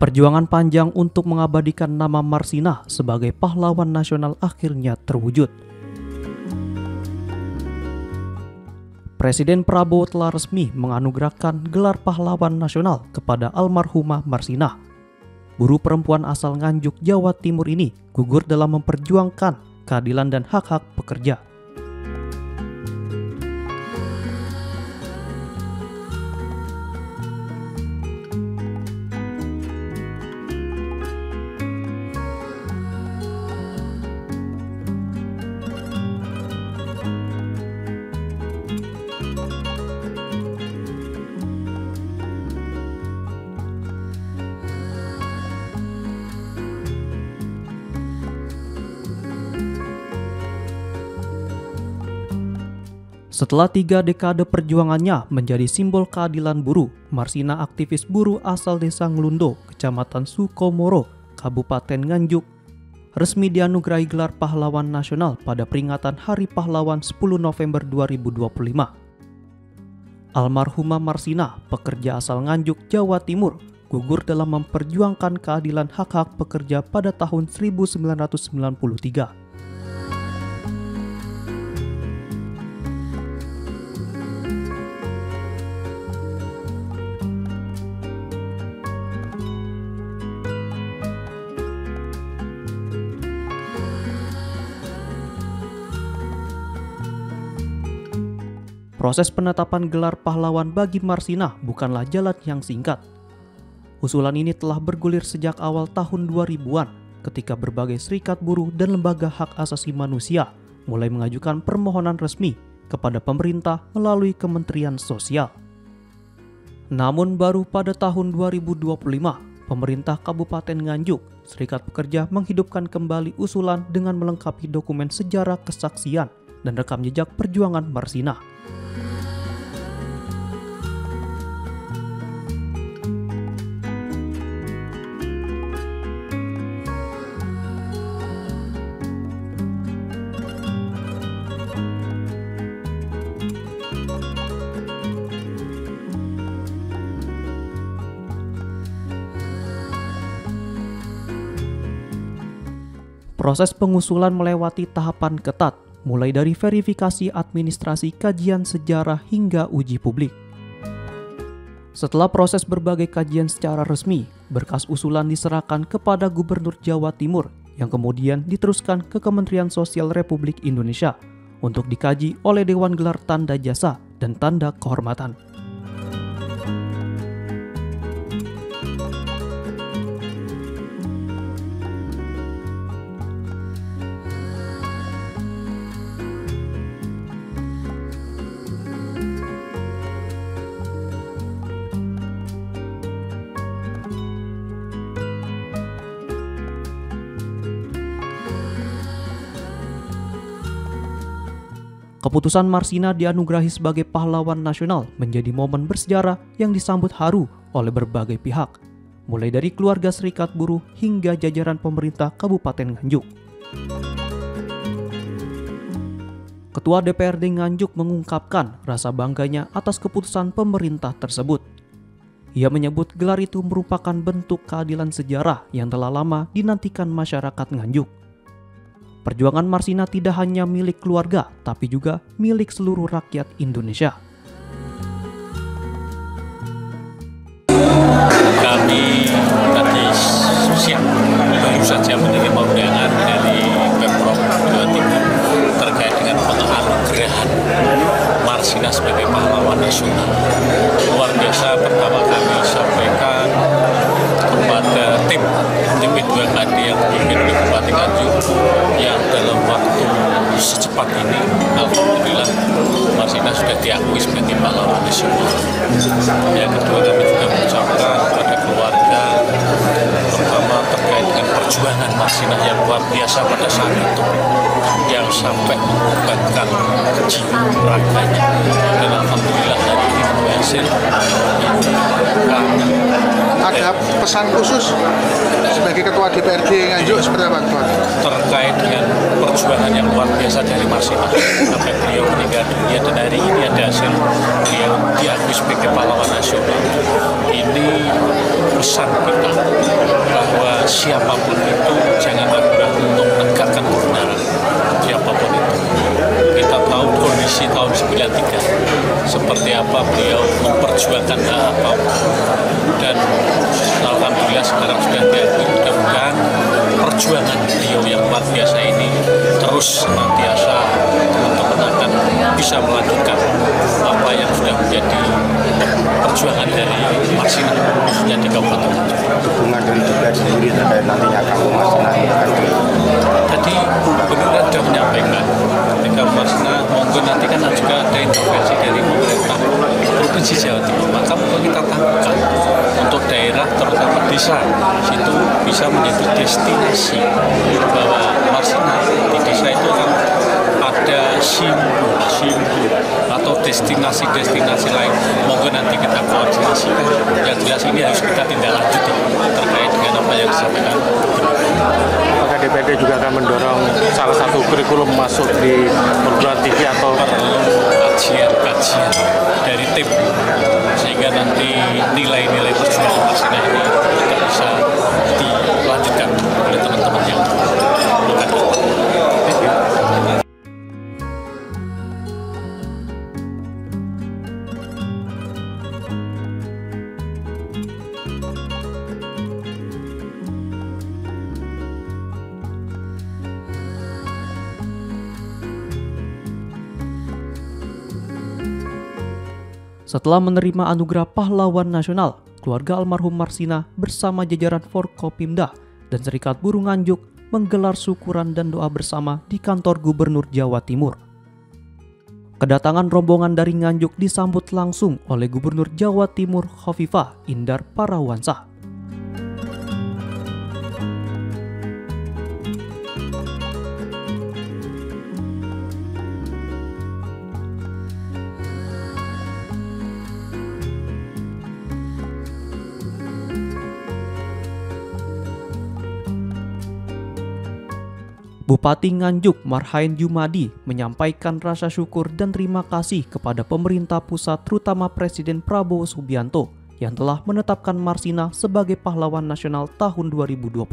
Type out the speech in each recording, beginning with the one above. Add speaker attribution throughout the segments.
Speaker 1: Perjuangan panjang untuk mengabadikan nama Marsinah sebagai pahlawan nasional akhirnya terwujud. Presiden Prabowo telah resmi menganugerahkan gelar pahlawan nasional kepada almarhumah Marsinah. Buruh perempuan asal Nganjuk, Jawa Timur ini gugur dalam memperjuangkan keadilan dan hak-hak pekerja. Setelah 3 dekade perjuangannya menjadi simbol keadilan buruh, Marsinah, aktivis buruh asal desa Nglundo, Kecamatan Sukomoro, Kabupaten Nganjuk, resmi dianugerahi gelar pahlawan nasional pada peringatan Hari Pahlawan 10 November 2025. Almarhumah Marsinah, pekerja asal Nganjuk, Jawa Timur, gugur dalam memperjuangkan keadilan hak-hak pekerja pada tahun 1993. Proses penetapan gelar pahlawan bagi Marsinah bukanlah jalan yang singkat. Usulan ini telah bergulir sejak awal tahun 2000-an ketika berbagai serikat buruh dan lembaga hak asasi manusia mulai mengajukan permohonan resmi kepada pemerintah melalui Kementerian Sosial. Namun baru pada tahun 2025, pemerintah Kabupaten Nganjuk, Serikat Pekerja menghidupkan kembali usulan dengan melengkapi dokumen sejarah kesaksian dan rekam jejak perjuangan Marsinah. Proses pengusulan melewati tahapan ketat, mulai dari verifikasi administrasi, kajian sejarah, hingga uji publik. Setelah proses berbagai kajian secara resmi, berkas usulan diserahkan kepada Gubernur Jawa Timur yang kemudian diteruskan ke Kementerian Sosial Republik Indonesia untuk dikaji oleh Dewan Gelar Tanda Jasa dan Tanda Kehormatan. Keputusan Marsinah dianugerahi sebagai pahlawan nasional menjadi momen bersejarah yang disambut haru oleh berbagai pihak, mulai dari keluarga serikat buruh hingga jajaran pemerintah Kabupaten Nganjuk. Ketua DPRD Nganjuk mengungkapkan rasa bangganya atas keputusan pemerintah tersebut. Ia menyebut gelar itu merupakan bentuk keadilan sejarah yang telah lama dinantikan masyarakat Nganjuk. Perjuangan Marsinah tidak hanya milik keluarga, tapi juga milik seluruh rakyat Indonesia.
Speaker 2: Kami tadi siang baru saja menerima undangan dari Pemprov Jawa Timur terkait dengan penganugerahan Marsinah sebagai pahlawan nasional. Luar biasa, pertama kami sampaikan kepada tim P2KD yang dipimpin oleh Bupati Nganjuk yang dalam waktu secepat ini alhamdulillah Marsinah sudah diakui sebagai pahlawan nasional. Yang kedua, kami juga mengucapkan kepada keluarga, pertama terkait dengan perjuangan Marsinah yang luar biasa pada saat itu, yang sampai mengorbankan jiwa raganya, dan alhamdulillah hari ini berhasil.
Speaker 3: Ada pesan khusus sebagai Ketua DPRD Nganjuk seperti apa, Ketua?
Speaker 2: Terkait dengan perjuangan yang luar biasa dari Marsinah sampai beliau meninggal dunia, dan hari ini ada hasil beliau diakui sebagai pahlawan nasional. Ini pesan kita siapapun itu jangan ragu-ragu untuk menegakkan kebenaran, siapapun itu. Kita tahu kondisi tahun 93 seperti apa beliau memperjuangkan hak apapun, dan alhamdulillah sekarang sudah diakui. Mudah-mudahan perjuangan beliau yang luar biasa ini terus senantiasa teman-teman akan bisa melanjutkan apa yang sudah menjadi perjuangan dari Marsinah menjadi Kabupaten Nganjuk.
Speaker 4: Dukungan dari DPR sendiri terkait nantinya Kampung Marsinah
Speaker 2: tadi Gubernur sudah menyampaikan ketika Marsinah monggo nanti kan juga ada intervensi dari pemerintah Provinsi Jawa Timur, maka monggo kita tangguhkan untuk daerah terutama desa situ bisa menjadi destinasi, bahwa Marsinah di desa itu kan ada simbol atau destinasi-destinasi lain. Monggo nanti kita koordinasikan. Yang jelas ini harus kita tindak lanjuti terkait dengan apa yang disampaikan.
Speaker 4: Apakah DPRD juga akan mendorong salah satu kurikulum masuk di perguruan tinggi atau
Speaker 2: perlu kajian dari tim sehingga nanti nilai-nilai perjuangan Marsinah ini tidak bisa dilanjutkan oleh teman-teman yang bukan.
Speaker 1: Setelah menerima anugerah Pahlawan Nasional, keluarga almarhum Marsinah bersama jajaran Forkopimda dan Serikat Buruh Nganjuk menggelar syukuran dan doa bersama di kantor Gubernur Jawa Timur. Kedatangan rombongan dari Nganjuk disambut langsung oleh Gubernur Jawa Timur Khofifah Indar Parawansa. Bupati Nganjuk Marhain Jumadi menyampaikan rasa syukur dan terima kasih kepada pemerintah pusat terutama Presiden Prabowo Subianto yang telah menetapkan Marsinah sebagai pahlawan nasional tahun 2025.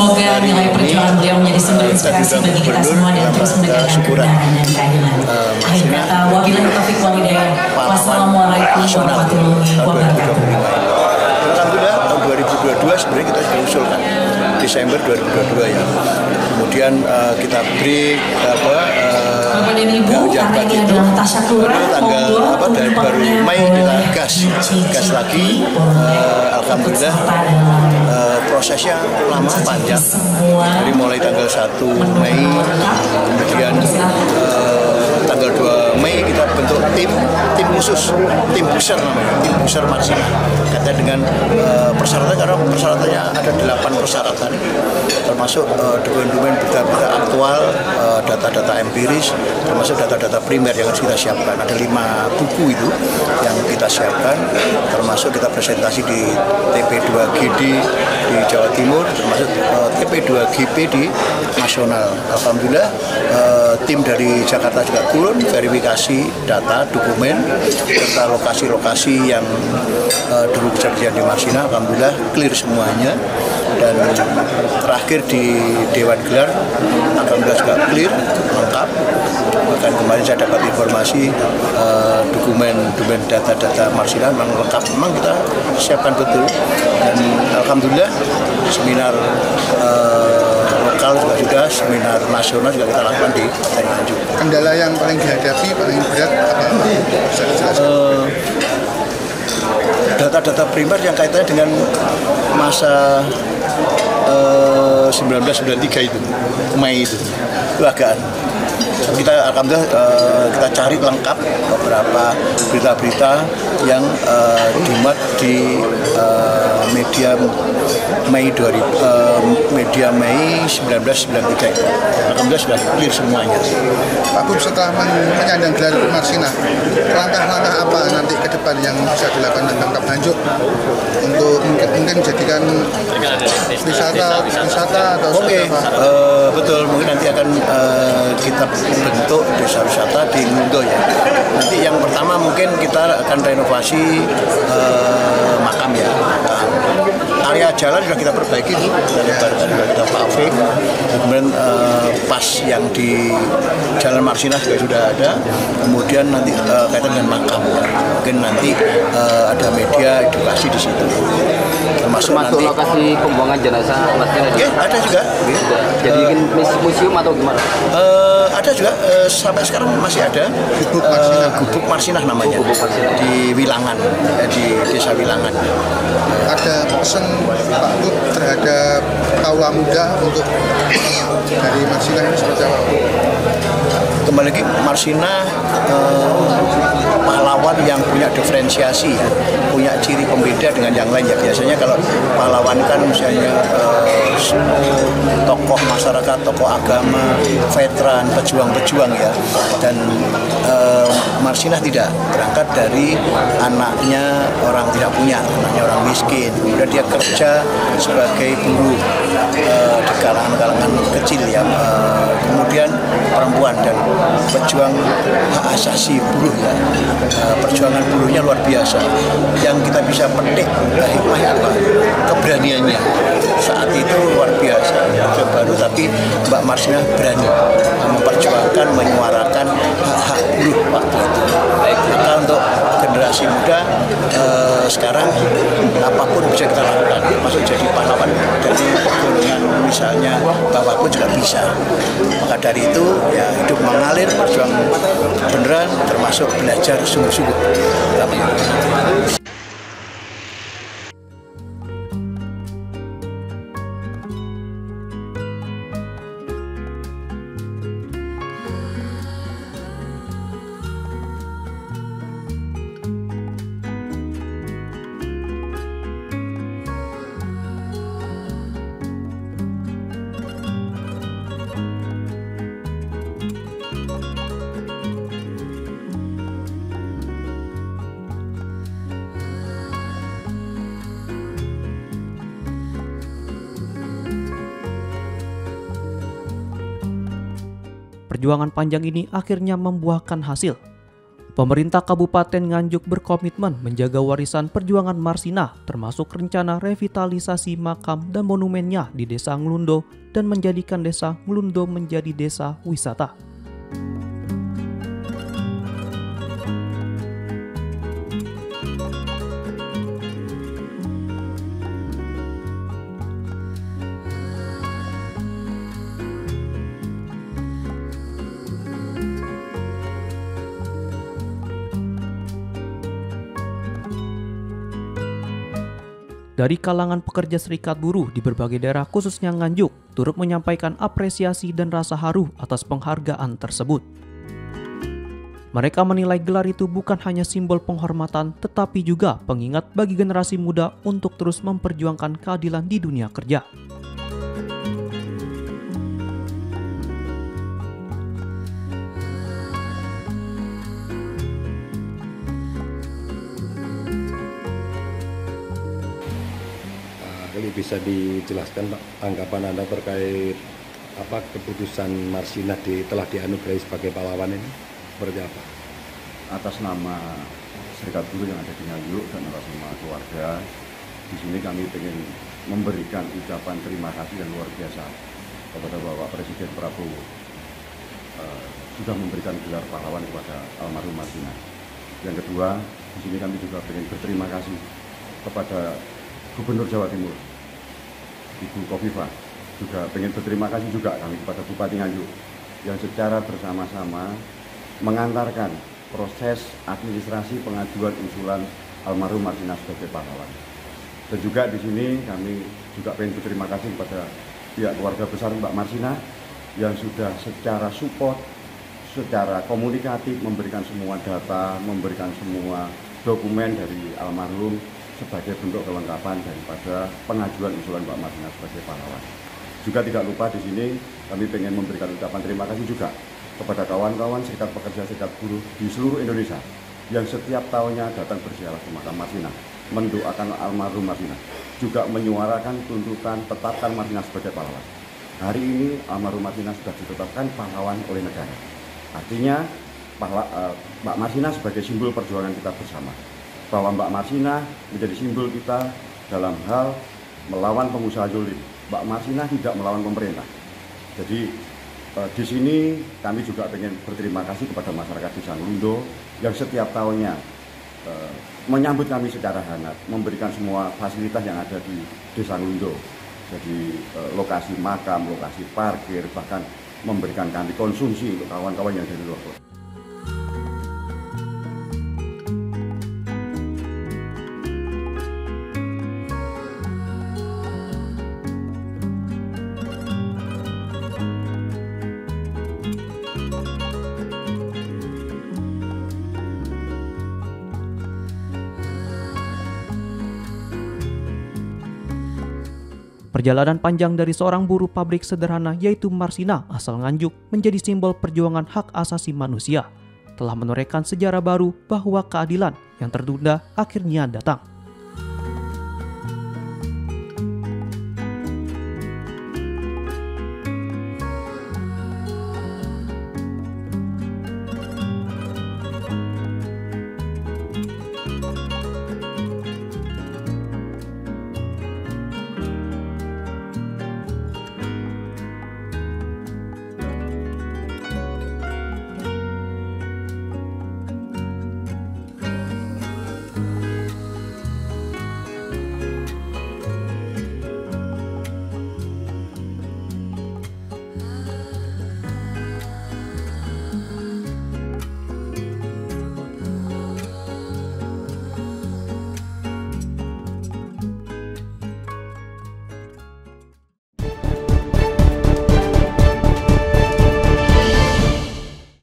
Speaker 5: Semoga nilai perjuangan beliau menjadi sumber inspirasi bagi kita semua dan terus menegakkan kebenaran dan keadilan. Akhir kata, wabillahi taufiq wal hidayah. Wassalamualaikum warahmatullahi wabarakatuh.
Speaker 6: Alhamdulillah tahun 2022 sebenarnya kita sudah usulkan Desember 2022 ya. Kemudian kita break
Speaker 5: Bapak dan Ibu, karena ini adalah tasyakura,
Speaker 6: tanggal dari baru Mei kita gas lagi. Alhamdulillah prosesnya lama panjang. Dari mulai tanggal 1 Mei, kemudian tanggal 2 Mei kita bentuk tim khusus, tim besar namanya, tim besar Marsinah. Kaitan dengan persyaratan, karena persyaratannya ada 8 persyaratan, termasuk dokumen-dokumen berita-berita aktual, data-data empiris, termasuk data-data primer yang harus kita siapkan. Ada 5 buku itu yang kita siapkan, termasuk kita presentasi di TP2GD di Jawa Timur, termasuk TP2GP di nasional. Alhamdulillah tim dari Jakarta juga turun verifikasi data, dokumen, serta lokasi-lokasi yang dulu kejadian di Marsinah. Alhamdulillah clear semuanya. Dan terakhir di Dewan Gelar, alhamdulillah juga clear, lengkap. Bahkan kemarin saya dapat informasi dokumen data-data Marsinah memang lengkap, memang kita siapkan betul. Dan alhamdulillah seminar lokal juga sudah, seminar nasional juga kita lakukan di Nganjuk.
Speaker 3: Kendala yang paling dihadapi, paling berat apa? Bisa dijelaskan?
Speaker 6: Data-data primer yang kaitannya dengan masa 1993 itu, Mei itu agak kita alhamdulillah kita cari lengkap beberapa berita-berita yang dimuat di media Mei 1993 itu. Alhamdulillah sudah clear semuanya.
Speaker 3: Pak Bub, setelah menyandang gelar Marsinah, langkah-langkah apa nanti ke depan yang bisa dilakukan Pemkab Nganjuk untuk mungkin menjadikan wisata atau
Speaker 6: Oke, betul, mungkin nanti akan kita bentuk desa wisata di Ngundo ya. Nanti yang pertama mungkin kita akan renovasi makam ya. Area jalan sudah kita perbaiki nih, sudah kita paving. Kemudian pas yang di Jalan Marsinah juga sudah ada. Kemudian nanti kaitan dengan makam, mungkin nanti ada media edukasi di situ. Termasuk nanti
Speaker 7: lokasi pembuangan jenazah Marsinah.
Speaker 6: Ada juga.
Speaker 7: Jadi museum atau gimana?
Speaker 6: Ada juga sampai sekarang masih ada Gubuk Marsinah namanya di Wilangan, ya, di Desa Wilangan.
Speaker 3: ada pesan Pak Bub terhadap kaula muda untuk dari Marsinah ini seperti apa?
Speaker 6: Kembali lagi Marsinah pahlawan yang punya diferensiasi, ya, punya ciri pembeda dengan yang lain ya. Biasanya kalau pahlawan kan misalnya tokoh masyarakat, tokoh agama, veteran, pejuang-pejuang ya. Dan Marsinah tidak, berangkat dari anaknya orang tidak punya, anaknya orang miskin. Kemudian dia kerja sebagai buruh di kalangan-kalangan kecil ya. Kemudian perempuan dan pejuang hak asasi buruh ya. Perjuangan buruhnya luar biasa. Yang kita bisa petik hikmahnya apa? Keberaniannya. Saat itu luar biasa. Itu baru tapi Mbak Marsinah berani memperjuangkan, menyuarakan hak-hak buruh waktu itu. Maka untuk generasi muda sekarang apapun bisa kita lakukan, masuk jadi pahlawan dari golongan misalnya bawah pun juga bisa. Maka dari itu ya hidup mengalir, berjuang beneran, termasuk belajar sungguh-sungguh.
Speaker 1: Perjuangan panjang ini akhirnya membuahkan hasil. Pemerintah Kabupaten Nganjuk berkomitmen menjaga warisan perjuangan Marsinah, termasuk rencana revitalisasi makam dan monumennya di Desa Nglundo dan menjadikan Desa Nglundo menjadi desa wisata. Dari kalangan pekerja serikat buruh di berbagai daerah khususnya Nganjuk, turut menyampaikan apresiasi dan rasa haru atas penghargaan tersebut. Mereka menilai gelar itu bukan hanya simbol penghormatan, tetapi juga pengingat bagi generasi muda untuk terus memperjuangkan keadilan di dunia kerja.
Speaker 8: Bisa dijelaskan Pak tanggapan Anda terkait apa keputusan Marsinah telah dianugerahi sebagai pahlawan ini seperti apa?
Speaker 9: Atas nama Serikat Buruh yang ada di Nganjuk dan atas nama keluarga, di sini kami ingin memberikan ucapan terima kasih yang luar biasa kepada Bapak Presiden Prabowo sudah memberikan gelar pahlawan kepada almarhum Marsinah. Yang kedua, di sini kami juga ingin berterima kasih kepada Gubernur Jawa Timur, Ibu Khofifah. Juga ingin berterima kasih juga kami kepada Bupati Nganjuk yang secara bersama-sama mengantarkan proses administrasi pengajuan usulan almarhum Marsinah sebagai pahlawan. Dan juga di sini kami juga ingin berterima kasih kepada pihak keluarga besar Mbak Marsinah yang sudah secara support, secara komunikatif memberikan semua data, memberikan semua dokumen dari almarhum sebagai bentuk kelengkapan daripada pengajuan usulan Mbak Marsina sebagai pahlawan. Juga tidak lupa di sini kami ingin memberikan ucapan terima kasih juga kepada kawan-kawan serikat pekerja, serikat buruh di seluruh Indonesia yang setiap tahunnya datang berziarah ke makam Marsina, mendoakan almarhum Marsina, juga menyuarakan tuntutan tetapkan Marsina sebagai pahlawan. Hari ini almarhum Marsina sudah ditetapkan pahlawan oleh negara. Artinya Mbak Marsina sebagai simbol perjuangan kita bersama. Bahwa Mbak Marsina menjadi simbol kita dalam hal melawan pengusaha zolim. Mbak Marsina tidak melawan pemerintah. Jadi di sini kami juga ingin berterima kasih kepada masyarakat Desa Nglundo yang setiap tahunnya menyambut kami secara hangat, memberikan semua fasilitas yang ada di Desa Nglundo. Jadi lokasi makam, lokasi parkir, bahkan memberikan kami konsumsi untuk kawan-kawan yang dari luar kota.
Speaker 1: Perjalanan panjang dari seorang buruh pabrik sederhana yaitu Marsina asal Nganjuk menjadi simbol perjuangan hak asasi manusia, telah menorehkan sejarah baru bahwa keadilan yang tertunda akhirnya datang.